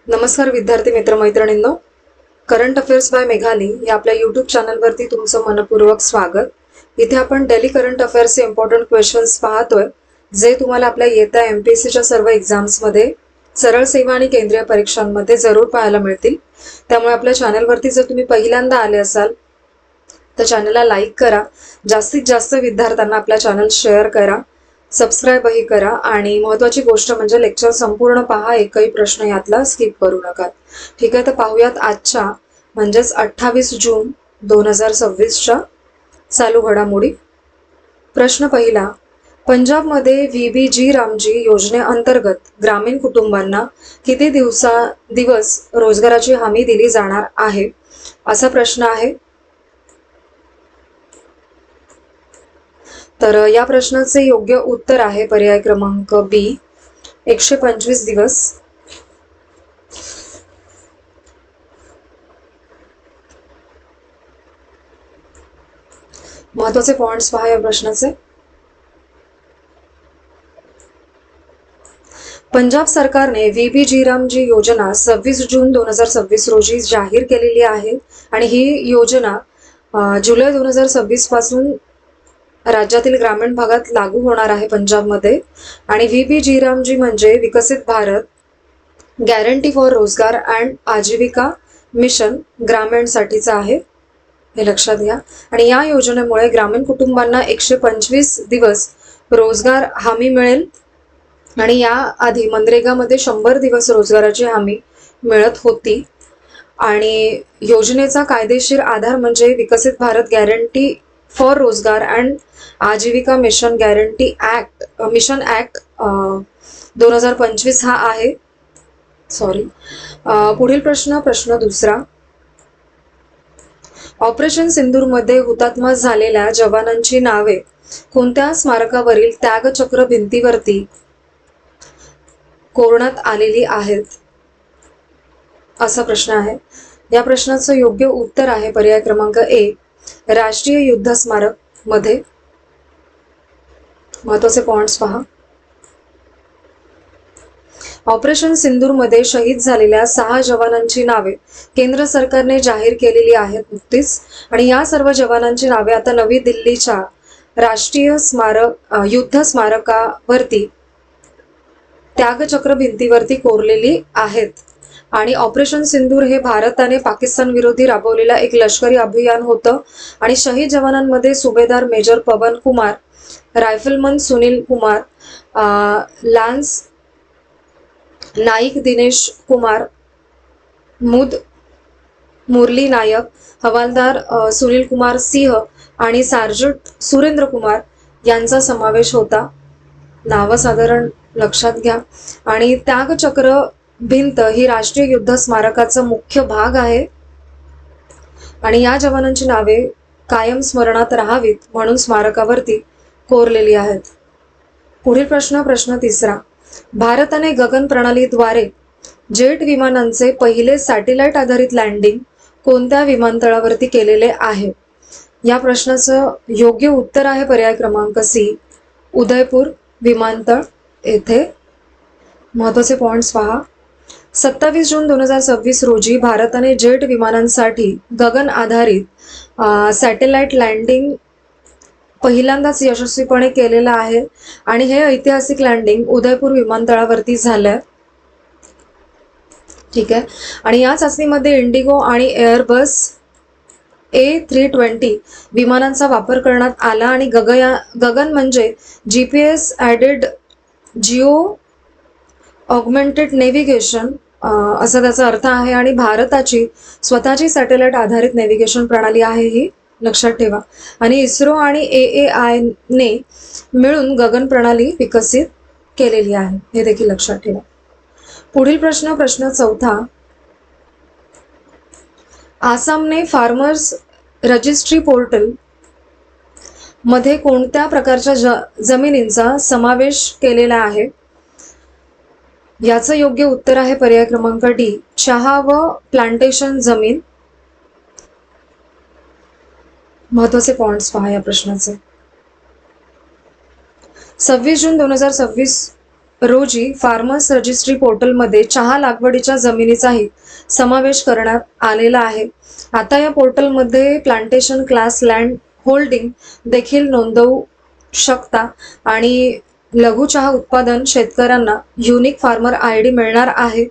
नमस्कार विद्यार्थी मित्र मैत्रिणींनो, करंट अफेअर्स बाय मेघाली या आपल्या यूट्यूब चॅनलवरती तुमचं मनपूर्वक स्वागत. इथे आपण डेली करंट अफेअर्सचे इम्पॉर्टंट क्वेश्चन्स पाहतोय, जे तुम्हाला आपल्या येत्या MPSCच्या सर्व एक्झाम्समध्ये, सरळ सेवा आणि केंद्रीय परीक्षांमध्ये जरूर पाहायला मिळतील. त्यामुळे आपल्या चॅनलवरती जर तुम्ही पहिल्यांदा आले असाल तर चॅनलला लाईक करा, जास्तीत जास्त विद्यार्थ्यांना आपला चॅनल शेअर करा, सबस्क्राईबही करा आणि महत्त्वाची गोष्ट म्हणजे लेक्चर संपूर्ण पहा, एकही प्रश्न यातला स्किप करू नका. ठीक आहे, तर पाहूयात आजच्या म्हणजेच 28 जून 2026च्या चालू घडामोडी. प्रश्न पहिला, पंजाबमध्ये VBG रामजी योजनेअंतर्गत ग्रामीण कुटुंबांना किती दिवस रोजगाराची हमी दिली जाणार आहे, असा प्रश्न आहे. तर या प्रश्नाचे योग्य उत्तर आहे पर्याय क्रमांक B, 125 दिवस. महत्वाचे पॉइंट्स पहा या प्रश्नाचे. पंजाब सरकारने VBG रामजी योजना 26 जून 2026 रोजी जाहीर केलेली आहे आणि ही योजना जुलै 2026 पासून राज्यातील ग्रामीण भागात लागू होणार आहे पंजाबमध्ये. आणि VBG रामजी म्हणजे विकसित भारत गॅरंटी फॉर रोजगार अँड आजीविका मिशन ग्रामीणसाठीचा आहे, हे लक्षात घ्या. आणि या योजनेमुळे ग्रामीण कुटुंबांना 125 दिवस रोजगार हमी मिळेल आणि या आधी मनरेगामध्ये 100 दिवस रोजगाराची हमी मिळत होती. आणि योजनेचा कायदेशीर आधार म्हणजे विकसित भारत गॅरंटी फॉर रोजगार अँड आजीविका मिशन ऍक्ट 2025 हा आहे. पुढील प्रश्न दुसरा. ऑपरेशन सिंदूरमध्ये हुतात्मा झालेल्या जवानांची नावे कोणत्या स्मारकावरील त्यागचक्र भिंतीवरती कोरण्यात आलेली आहेत, असा प्रश्न आहे. या प्रश्नाचं योग्य उत्तर आहे पर्याय क्रमांक A, राष्ट्रीय युद्ध स्मारक मध्ये. महत्वाचे पॉइंट्स पहा. ऑपरेशन सिंदूरमध्ये शहीद झालेल्या 6 जवानांची नावे केंद्र सरकारने जाहीर केलेली आहेत नुकतीच. आणि या सर्व जवानांची नावे आता नवी दिल्लीच्या राष्ट्रीय युद्ध स्मारकावरती त्यागचक्र भिंतीवरती कोरलेली आहेत. आणि ऑपरेशन सिंदूर हे भारताने पाकिस्तान विरोधी राबवलेलं एक लष्करी अभियान होतं. आणि शहीद जवानांमध्ये सुभेदार मेजर पवन कुमार, रायफलमन सुनील कुमार, लान्स नाईक दिनेश कुमार, मुरली नायक, हवालदार सुनील कुमार सिंह आणि सार्जंट सुरेंद्र कुमार यांचा समावेश होता. नावं साधारण लक्षात घ्या. आणि त्यागचक्र भिंत ही राष्ट्रीय युद्ध स्मारकाचा मुख्य भाग आहे आणि या जवानांची नावे कायम स्मरणात राहावीत म्हणून स्मारकावरती कोरलेली आहेत. पुढील प्रश्न तिसरा. भारताने गगन प्रणालीद्वारे जेट विमानांचे पहिले सॅटेलाइट आधारित लँडिंग कोणत्या विमानतळावरती केलेले आहे? या प्रश्नाचं योग्य उत्तर आहे पर्याय क्रमांक C, उदयपूर विमानतळ येथे. महत्वाचे पॉइंट्स पहा. 27 जून 2026 रोजी भारताने जेट विमानांसाठी गगन आधारित सॅटेलाइट लँडिंग पहिल्यांदाच यशस्वीपणे केलेलं आहे आणि हे ऐतिहासिक लँडिंग उदयपूर विमानतळावरती झालंय. ठीक आहे. आणि या चाचणीमध्ये इंडिगो आणि एअरबस A320 विमानांचा वापर करण्यात आला. आणि गगन म्हणजे GPS added Jio augmented navigation असा त्याचा अर्थ आहे. आणि भारताची स्वतःची सॅटेलाइट आधारित नेव्हिगेशन प्रणाली आहे, ही लक्षात ठेवा. आणि इस्रो आणि AAI ने मिळून गगन प्रणाली विकसित केलेली आहे, हे देखील लक्षात ठेवा. पुढील प्रश्न चौथा. आसामने फार्मर्स रजिस्ट्री पोर्टल मध्ये कोणत्या प्रकारच्या जमिनींचा समावेश केलेला आहे? याचं योग्य उत्तर आहे पर्याय क्रमांक D, चहा व प्लांटेशन जमीन. महत्वाचे पॉइंट्स पहा या प्रश्नाचे. 26 जून 2026 रोजी फार्मर्स रजिस्ट्री पोर्टलमध्ये चहा लागवडीच्या जमिनीचाही समावेश करण्यात आलेला आहे. आता या पोर्टलमध्ये प्लांटेशन क्लास लँड होल्डिंग देखील नोंदवू शकता आणि लघु चहा उत्पादन शेतकऱ्यांना युनिक फार्मर ID मिळणार आहे.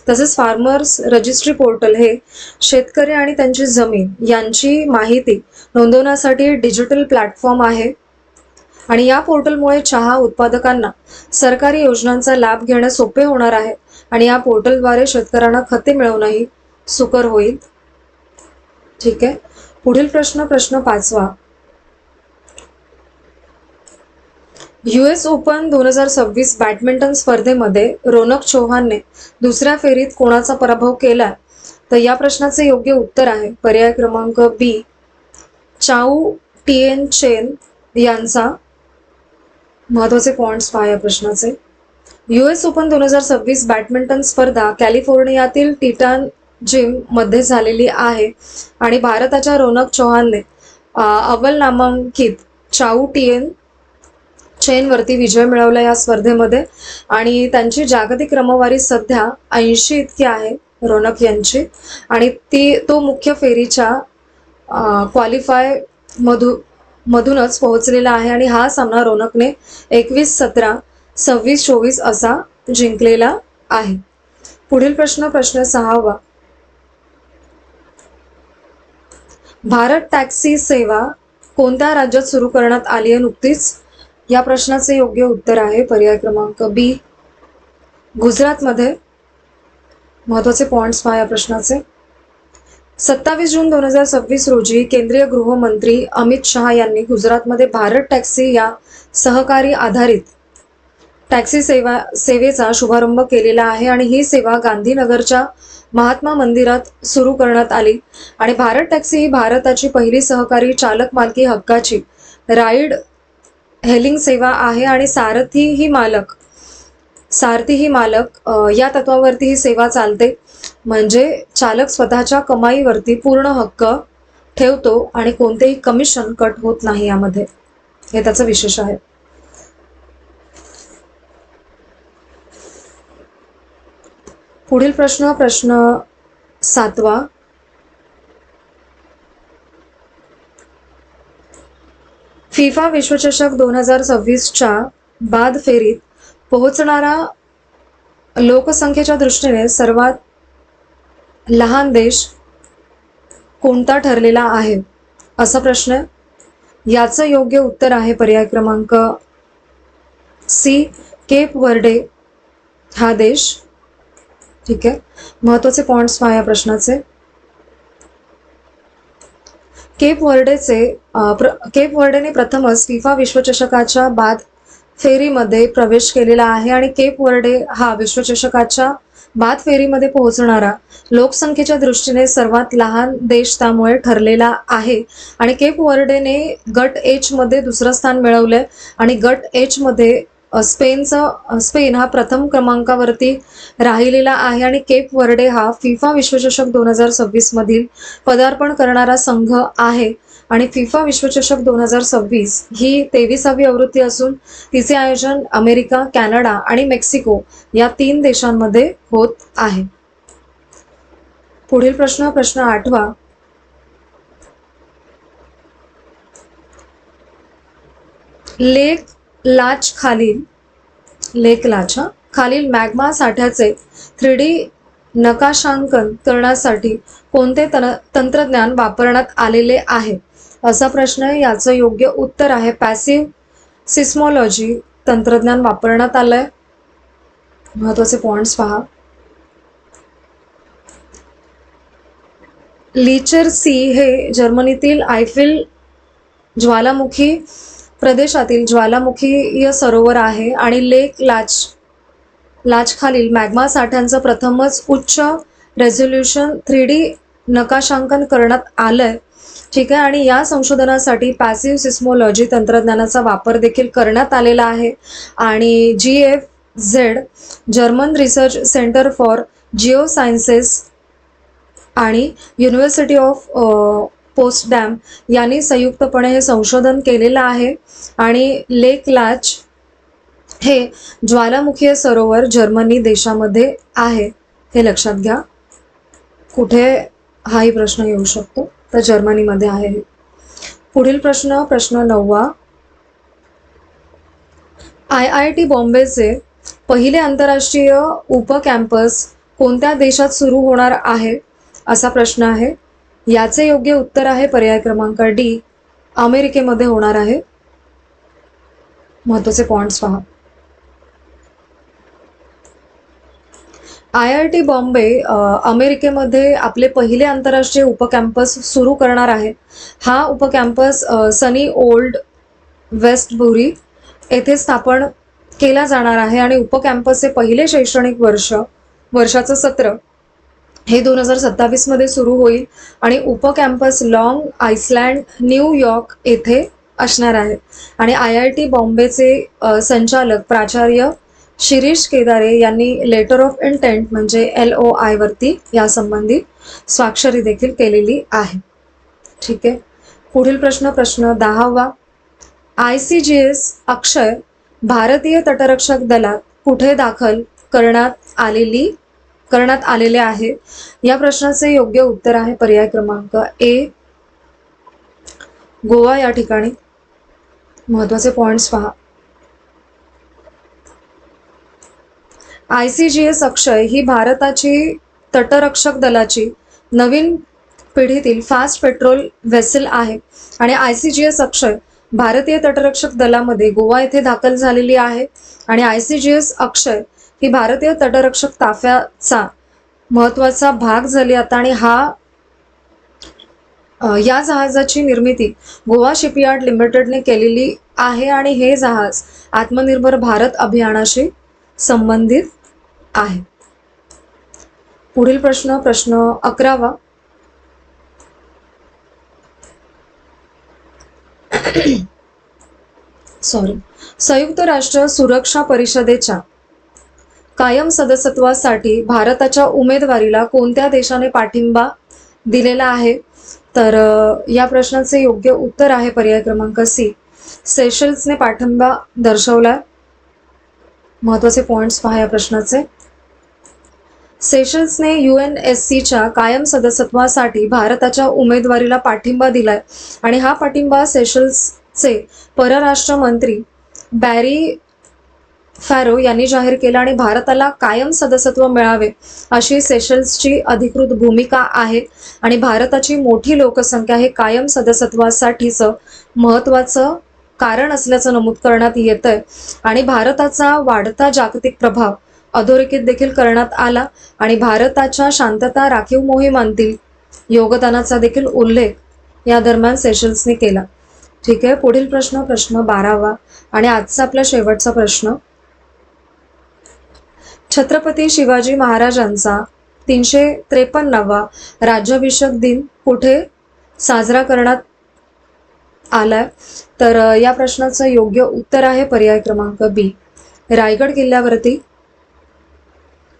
तसेच फार्मर्स रजिस्ट्री पोर्टल हे शेतकरी आणि त्यांची जमीन यांची माहिती नोंदवण्यासाठी डिजिटल प्लॅटफॉर्म आहे आणि या पोर्टलमुळे चहा उत्पादकांना सरकारी योजनांचा लाभ घेणे सोपे होणार आहे आणि या पोर्टलद्वारे शेतकऱ्यांना खते मिळवणंही सुकर होईल. ठीक आहे. पुढील प्रश्न 5वा. US ओपन 2026 बॅडमिंटन स्पर्धेमध्ये रोनक चौहानने दुसऱ्या फेरीत कोणाचा पराभव केला? तर या प्रश्नाचे योग्य उत्तर आहे पर्याय क्रमांक B, चाऊ टिएन चेन यांचा. महत्वाचे पॉइंट्स पहा या प्रश्नाचे. US ओपन 2026 बॅडमिंटन स्पर्धा कॅलिफोर्नियातील टिटान जिम मध्ये झालेली आहे आणि भारताच्या रोनक चौहानने अव्वल नामांकित चाऊ टिएन चेनवरती विजय मिळवला या स्पर्धेमध्ये आणि त्यांची जागतिक क्रमवारी सध्या 80 इतकी आहे रोनक यांची आणि तो मुख्य फेरीच्या क्वालिफाय मधूनच पोहोचलेला आहे आणि हा सामना रोनकने 21-17, 26-24 असा जिंकलेला आहे. पुढील प्रश्न 6वा. भारत टॅक्सी सेवा कोणत्या राज्यात सुरू करण्यात आली आहे नुकतीच? या प्रश्नाचे योग्य उत्तर आहे पर्याय क्रमांक B, गुजरातमध्ये. महत्वाचे पॉइंट्स पहा या प्रश्नाचे. 27 जून 2026 रोजी केंद्रीय गृहमंत्री अमित शहा यांनी गुजरातमध्ये भारत टॅक्सी या सहकारी आधारित टॅक्सी सेवेचा शुभारंभ केलेला आहे आणि ही सेवा गांधीनगरच्या महात्मा मंदिरात सुरू करण्यात आली आणि भारत टॅक्सी ही भारताची पहिली सहकारी चालक मालकी हक्काची राईड हेलिंग सेवा आहे आणि सारथी ही मालक या तत्वावरती ही सेवा चालते. म्हणजे चालक स्वतःच्या कमाईवरती पूर्ण हक्क ठेवतो आणि कोणतेही कमिशन कट होत नाही यामध्ये. हे त्याचं विशेष आहे. पुढील प्रश्न 7वा. फिफा विश्वचषक 2026च्या बाद फेरीत पोहोचणारा लोकसंख्येच्या दृष्टीने सर्वात लहान देश कोणता ठरलेला आहे असा प्रश्न. याचं योग्य उत्तर आहे पर्याय क्रमांक C, केप वर्डे हा देश. ठीक आहे. महत्वाचे पॉइंट्स पहा या प्रश्नाचे. केप वर्डेने प्रथमच फिफा विश्वचषकाच्या बाद फेरीमध्ये प्रवेश केलेला आहे आणि केप वर्डे हा विश्वचषकाच्या बाद फेरीमध्ये पोहोचणारा लोकसंख्येच्या दृष्टीने सर्वात लहान देश त्यामुळे ठरलेला आहे आणि केप वर्डेने गट H मध्ये दुसरं स्थान मिळवलंय आणि गट H मध्ये स्पेन हा प्रथम क्रमांकावरती राहिलेला आहे आणि केप वर्डे हा फिफा विश्वचषक 2026 मधील पदार्पण करणारा संघ आहे आणि फिफा विश्वचषक 2026 ही 23वी आवृत्ती असून तिचे आयोजन अमेरिका, कॅनडा आणि मेक्सिको या 3 देशांमध्ये होत आहे. पुढील प्रश्न 8वा. लेक लाच खालील मॅग्मा साठ्याचे 3D नकाशांकन करण्यासाठी कोणते तंत्रज्ञान वापरण्यात आलेले आहे असा प्रश्न आहे. याचं योग्य उत्तर आहे पॅसिव्ह सिस्मोलॉजी तंत्रज्ञान वापरण्यात आलंय. महत्वाचे पॉइंट्स पहा. लीचर सी हे जर्मनीतील आयफेल ज्वालामुखी प्रदेशातील ज्वालामुखीय सरोवर आहे आणि लेक लाच खालील मॅग्मा साठ्यांचं प्रथमच उच्च रेझोल्युशन 3D नकाशांकन करण्यात आलंय. ठीक आहे. आणि या संशोधनासाठी पॅसिव्ह सिस्मोलॉजी तंत्रज्ञानाचा वापर देखील करण्यात आलेला आहे आणि GFZ German research centre for Jio sciences आणि युनिव्हर्सिटी ऑफ पोस्टडॅम यांनी संयुक्तपणे हे संशोधन केलेलं आहे आणि लेक लाच हे ज्वालामुखी सरोवर जर्मनी देशामध्ये आहे, हे लक्षात घ्या. कुठे हाही प्रश्न येऊ शकतो, तर जर्मनीमध्ये आहे. पुढील प्रश्न 9वा. IIT बॉम्बेचे पहिले आंतरराष्ट्रीय उपकॅम्पस कोणत्या देशात सुरू होणार आहे, असा प्रश्न आहे. याचे योग्य उत्तर आहे पर्याय क्रमांक डी, अमेरिकेमध्ये होणार आहे. महत्त्वाचे पॉइंट्स पहा. IIT बॉम्बे अमेरिकेमध्ये आपले पहिले आंतरराष्ट्रीय उपकॅम्पस सुरू करणार आहे. हा उपकॅम्पस सनी ओल्ड वेस्टबुरी येथे स्थापन केला जाणार आहे आणि उपकॅम्पसचे पहिले शैक्षणिक वर्षाचं सत्र हे 2027 मध्ये सुरू होईल आणि उपकॅम्पस लॉंग आयलँड न्यूयॉर्क येथे असणार आहे. आणि IIT बॉम्बेचे संचालक प्राचार्य शिरीष केदारे यांनी लेटर ऑफ इंटेंट म्हणजे LOI वरती यासंबंधी स्वाक्षरी देखील केलेली आहे. ठीक आहे. पुढील प्रश्न 10वा. ICGS अक्षय भारतीय तटरक्षक दलात कुठे दाखल करण्यात आलेले आहे. या प्रश्नाचे योग्य उत्तर आहे पर्याय क्रमांक ए, गोवा या ठिकाणी. महत्त्वाचे पॉइंट्स पहा. ICGS अक्षय ही भारताची तटरक्षक दलाची नवीन पिढीतील फास्ट पेट्रोल व्हेसल आहे आणि ICGS अक्षय भारतीय तटरक्षक दलामध्ये गोवा येथे दाखल झालेली आहे. आणि ICGS अक्षय ही भारतीय तटरक्षक ताफ्याचा महत्त्वाचा भाग झाली आता. आणि या जहाजाची निर्मिती गोवा शिपयार्ड लिमिटेडने केलेली आहे आणि हे जहाज आत्मनिर्भर भारत अभियानाशी संबंधित आहे. पुढील प्रश्न 11वा. संयुक्त राष्ट्र सुरक्षा परिषदेच्या कायम सदस्यत्वासाठी भारताच्या उमेदवारीला कोणत्या देशाने पाठिंबा दिलेला आहे. तर या प्रश्नाचे योग्य उत्तर आहे पर्याय क्रमांक सी, सेशल्सने पाठिंबा दर्शवला. महत्त्वाचे पॉइंट्स पहा या प्रश्नाचे. सेशल्सने UNSCच्या कायम सदस्यत्वासाठी भारताच्या उमेदवारीला पाठिंबा दिलाय आणि हा पाठिंबा सेशल्सचे परराष्ट्र मंत्री बॅरी फॅरो यांनी जाहीर केला आणि भारताला कायम सदस्यत्व मिळावे अशी सेशल्सची अधिकृत भूमिका आहे. आणि भारताची मोठी लोकसंख्या हे कायम सदस्यत्वासाठीचं महत्त्वाचं कारण असल्याचं नमूद करण्यात येतंय. आणि भारताचा वाढता जागतिक प्रभाव अधोरेखित देखील करण्यात आला आणि भारताच्या शांतता राखीव मोहिमांतील योगदानाचा देखील उल्लेख या दरम्यान सेशल्सने केला. ठीक आहे. पुढील प्रश्न 12वा आणि आजचा आपला शेवटचा प्रश्न. छत्रपती शिवाजी महाराजांचा 353वा राज्याभिषेक दिन कुठे साजरा करण्यात आलाय. तर या प्रश्नाचं योग्य उत्तर आहे पर्याय क्रमांक बी, रायगड किल्ल्यावरती.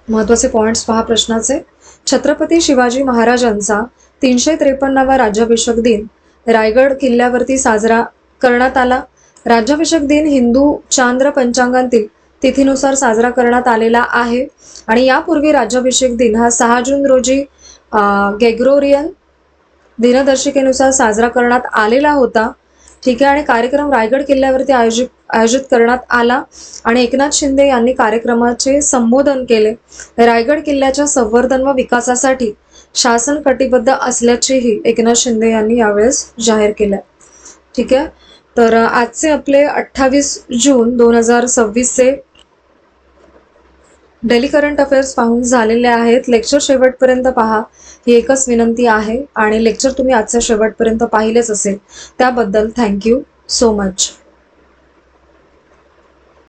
महत्त्वाचे पॉइंट्स पहा प्रश्नाचे. छत्रपती शिवाजी महाराजांचा 353वा राज्याभिषेक दिन रायगड किल्ल्यावरती साजरा करण्यात आला. राज्याभिषेक दिन हिंदू चांद्र पंचांगातील तिथीनुसार साजरा करण्यात आलेला आहे आणि यापूर्वी राज्याभिषेक दिन हा 6 जून रोजी ग्रेगोरियन दिनदर्शिकेनुसार साजरा करण्यात आलेला होता. ठीक आहे. आणि कार्यक्रम रायगड किल्ल्यावरती आयोजित करण्यात आला आणि एकनाथ शिंदे यांनी कार्यक्रमाचे संबोधन केले. रायगड किल्ल्याच्या संवर्धन व विकासासाठी शासन कटिबद्ध असल्याचेही एकनाथ शिंदे यांनी यावेळेस जाहीर केले. ठीक आहे. तर आजचे आपले 28 जून 2026चे डेली करंट अफेअर्स पाहून झालेले आहेत. लेक्चर शेवटपर्यंत पहा ही एकच विनंती आहे आणि लेक्चर तुम्ही आजच्या शेवटपर्यंत पाहिलेच असेल त्याबद्दल थँक्यू सो मच.